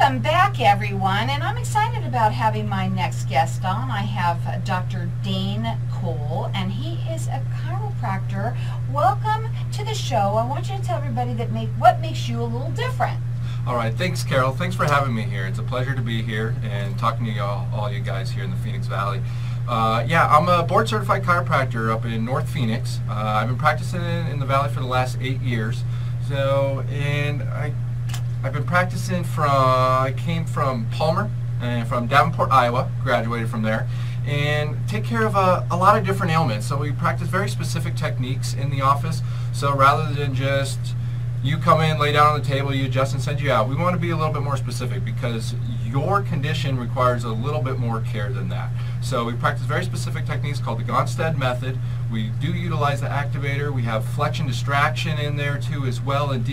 Welcome back, everyone, and I'm excited about having my next guest on. I have Dr. Dane Cole, and he is a chiropractor. Welcome to the show. I want you to tell everybody what makes you a little different. All right, thanks, Carol. Thanks for having me here. It's a pleasure to be here and talking to all you guys here in the Phoenix Valley. Yeah, I'm a board-certified chiropractor up in North Phoenix. I've been practicing in the Valley for the last 8 years. I've been practicing I came from Palmer and from Davenport, Iowa, graduated from there, and take care of a lot of different ailments. So we practice very specific techniques in the office. So rather than just you come in, lay down on the table, you adjust and send you out, we want to be a little bit more specific because your condition requires a little bit more care than that. So we practice very specific techniques called the Gonstead method. We do utilize the activator. We have flexion distraction in there too as well, and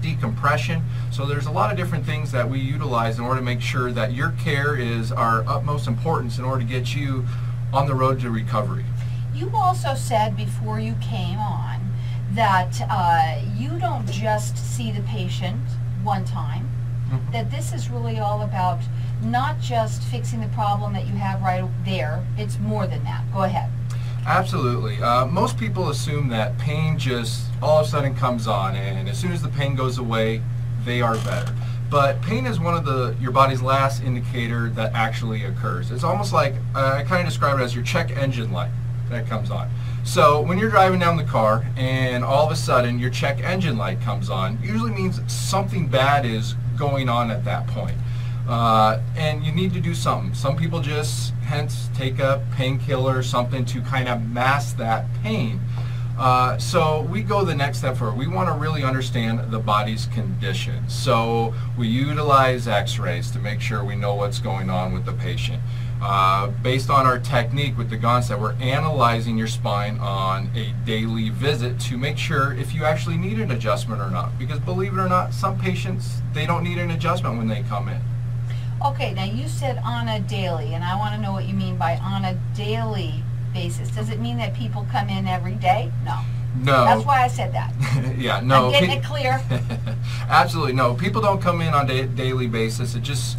decompression. So there's a lot of different things that we utilize in order to make sure that your care is our utmost importance in order to get you on the road to recovery. You also said before you came on that you don't just see the patient one time, that this is really all about not just fixing the problem that you have right there, it's more than that. Go ahead. Absolutely. Most people assume that pain just all of a sudden comes on, and as soon as the pain goes away, they are better. But pain is one of your body's last indicator that actually occurs. It's almost like, I kind of describe it as your check engine light that comes on. So when you're driving down the car and all of a sudden your check engine light comes on, usually means something bad is going on at that point. And you need to do something. Some people just hence take a painkiller or something to kind of mask that pain. So we go the next step further. We want to really understand the body's condition. So we utilize x-rays to make sure we know what's going on with the patient. Based on our technique with the Gonstead, we're analyzing your spine on a daily visit to make sure if you actually need an adjustment or not. Because believe it or not, some patients, they don't need an adjustment when they come in. Okay, now you said on a daily, and I want to know what you mean by on a daily basis. Does it mean that people come in every day? No. No. That's why I said that. Yeah, no. I'm getting it clear. Absolutely, no. People don't come in on a daily basis. It just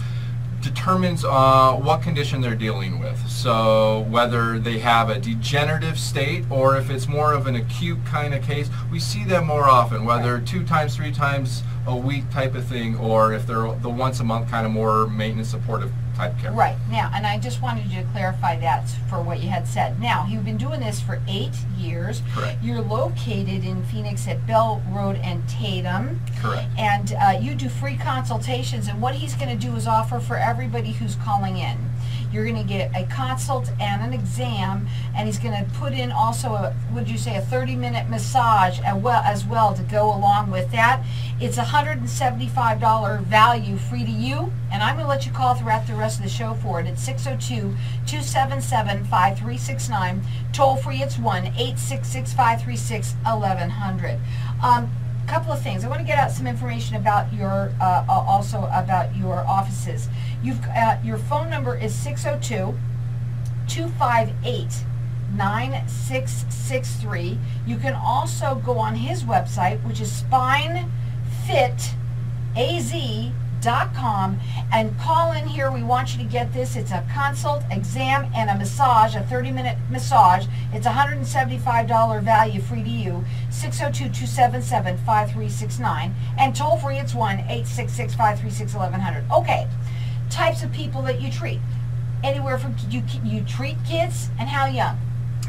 determines what condition they're dealing with. So whether they have a degenerative state or if it's more of an acute kind of case, we see them more often, whether 2 times, 3 times a week type of thing, or if they're the once a month kind of more maintenance supportive type care. Right. Now, and I just wanted you to clarify that for what you had said. Now, you've been doing this for 8 years. Correct. You're located in Phoenix at Bell Road and Tatum. Correct. And you do free consultations, and what he's going to do is offer for everybody who's calling in. You're going to get a consult and an exam, and he's going to put in also a 30-minute massage as well to go along with that. It's a $175 value free to you, and I'm going to let you call throughout the rest of the show for it. It's 602-277-5369. Toll free, it's 1-866-536-1100. Couple of things. I want to get out some information about your also about your offices. Your phone number is 602-258-9663. You can also go on his website, which is spinefitaz.com, and call in here. We want you to get this. It's a consult, exam, and a massage, a 30-minute massage. It's a $175 value free to you. 602-277-5369, and toll free it's 1-866-536-1100. Okay, types of people that you treat. Anywhere from you treat kids, and how young?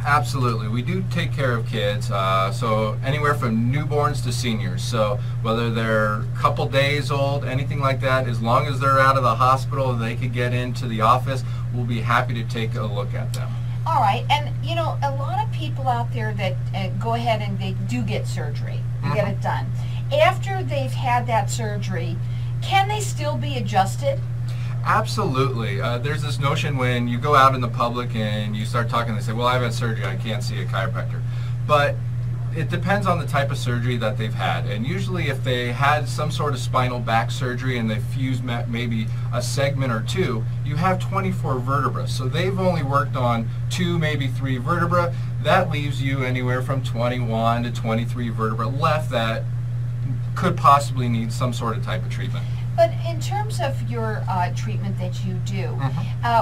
Absolutely. We do take care of kids, so anywhere from newborns to seniors. So whether they're a couple days old, anything like that, as long as they're out of the hospital and they could get into the office, we'll be happy to take a look at them. All right, and you know, a lot of people out there that go ahead and they do get surgery, get it done. After they've had that surgery, can they still be adjusted? Absolutely. There's this notion when you go out in the public and you start talking, they say, well, I've had surgery, I can't see a chiropractor. But it depends on the type of surgery that they've had. And usually if they had some sort of spinal back surgery and they fused maybe a segment or 2, you have 24 vertebrae. So they've only worked on 2, maybe 3 vertebrae. That leaves you anywhere from 21 to 23 vertebrae left that could possibly need some sort of type of treatment. But in terms of your treatment that you do,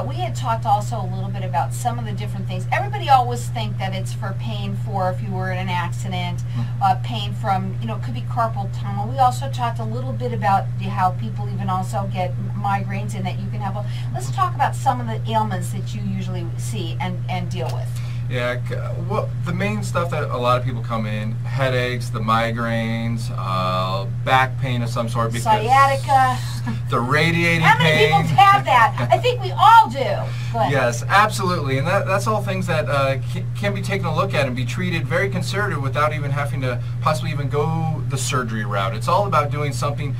we had talked also a little bit about some of the different things. Everybody always think that it's for pain for if you were in an accident, pain from, it could be carpal tunnel. We also talked a little bit about how people even also get migraines and that you can have let's talk about some of the ailments that you usually see and deal with. Yeah, the main stuff that a lot of people come in, headaches, the migraines, back pain of some sort. Because sciatica. The radiating pain. How many people have that? I think we all do. Yes, absolutely. And that's all things that can be taken a look at and be treated very conservative without even having to possibly even go the surgery route. It's all about doing something,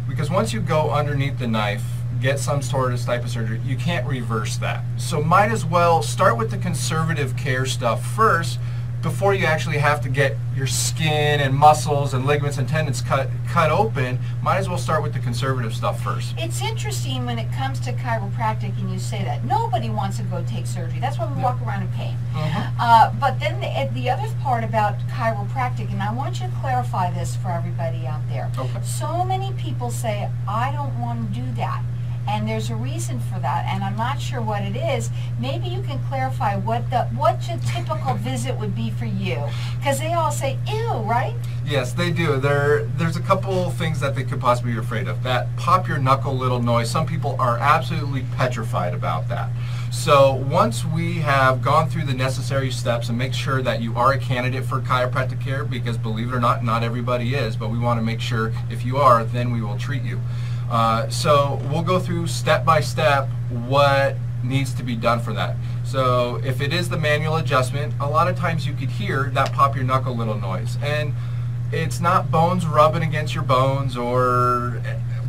because once you go underneath the knife, get some sort of type of surgery, you can't reverse that. So might as well start with the conservative care stuff first before you actually have to get your skin and muscles and ligaments and tendons cut open. Might as well start with the conservative stuff first. It's interesting when it comes to chiropractic and you say that. Nobody wants to go take surgery. That's why we walk around in pain. But then the other part about chiropractic, and I want you to clarify this for everybody out there. Okay. So many people say, I don't want to do that. And there's a reason for that, and I'm not sure what it is. Maybe you can clarify what your typical visit would be for you, because they all say, ew, right? Yes, they do. There's a couple things that they could possibly be afraid of. That pop your knuckle little noise, some people are absolutely petrified about that. So once we have gone through the necessary steps and make sure that you are a candidate for chiropractic care, because believe it or not everybody is, but we want to make sure if you are, then we will treat you. So we'll go through step by step what needs to be done for that. So if it is the manual adjustment, a lot of times you could hear that pop your knuckle little noise, and it's not bones rubbing against your bones or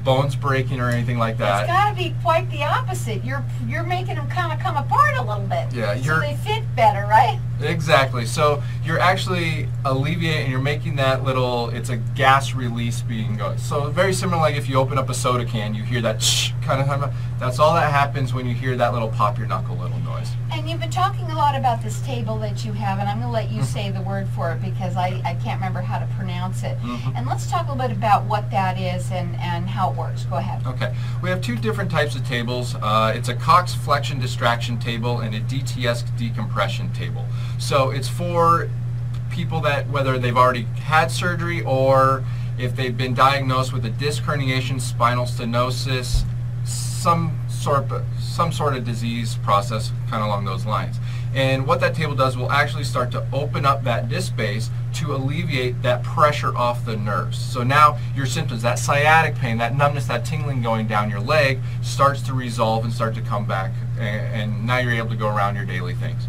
bones breaking or anything like that. It's got to be quite the opposite. You're making them kind of come apart a little bit. Yeah, so they fit better, right? Exactly. So you're actually alleviating, you're making that little, it's a gas release being going. So very similar, like if you open up a soda can, you hear that shh kind of, that's all that happens when you hear that little pop your knuckle little noise. And you've been talking a lot about this table that you have, and I'm going to let you say the word for it because I can't remember how to pronounce it. And let's talk a little bit about what that is and how it works. Go ahead. Okay. We have two different types of tables. It's a Cox flexion distraction table and a DTS decompression table. So it's for people that, whether they've already had surgery or if they've been diagnosed with a disc herniation, spinal stenosis, some sort of disease process kind of along those lines. And what that table does will actually start to open up that disc space to alleviate that pressure off the nerves. So now your symptoms, that sciatic pain, that numbness, that tingling going down your leg starts to resolve and start to come back, and now you're able to go around your daily things.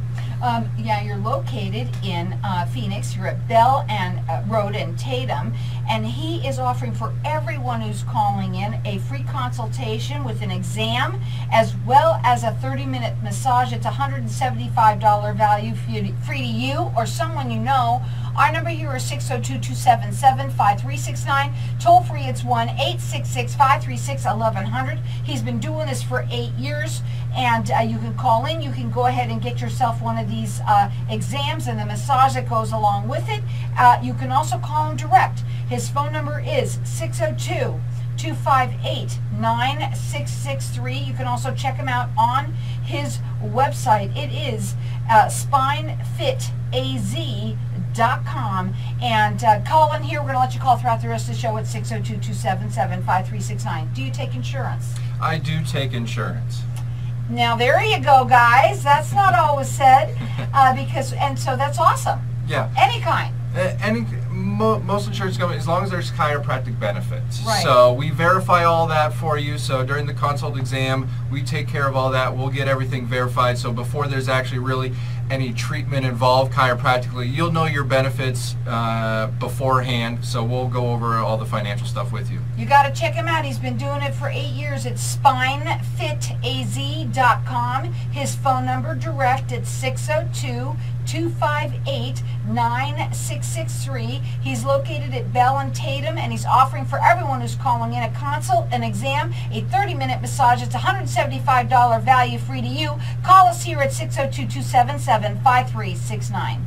Yeah, you're located in Phoenix. You're at Bell and Road and Tatum, and he is offering for everyone who's calling in a free consultation with an exam as well as a 30-minute massage. It's $175 value free to you or someone you know. Our number here is 602-277-5369. Toll free, it's 1-866-536-1100. He's been doing this for 8 years, and you can call in. You can go ahead and get yourself one of these exams and the massage that goes along with it. You can also call him direct. His phone number is 602-258-9663. You can also check him out on his website. It is spinefitaz.com, and call in here. We're going to let you call throughout the rest of the show at 602-277-5369. Do you take insurance? I do take insurance. Now there you go, guys. That's not always said, so that's awesome. Yeah. Any kind. Most insurance companies, as long as there's chiropractic benefits. Right. So we verify all that for you. So during the consult exam, we take care of all that. We'll get everything verified. So before there's actually really any treatment involved chiropractically, you'll know your benefits beforehand. So we'll go over all the financial stuff with you. You got to check him out. He's been doing it for 8 years. It's spinefitaz.com. His phone number direct at 602-258-9663. He's located at Bell and Tatum, and he's offering for everyone who's calling in a consult, an exam, a 30-minute massage. It's $175 value free to you. Call us here at 602-277-5369.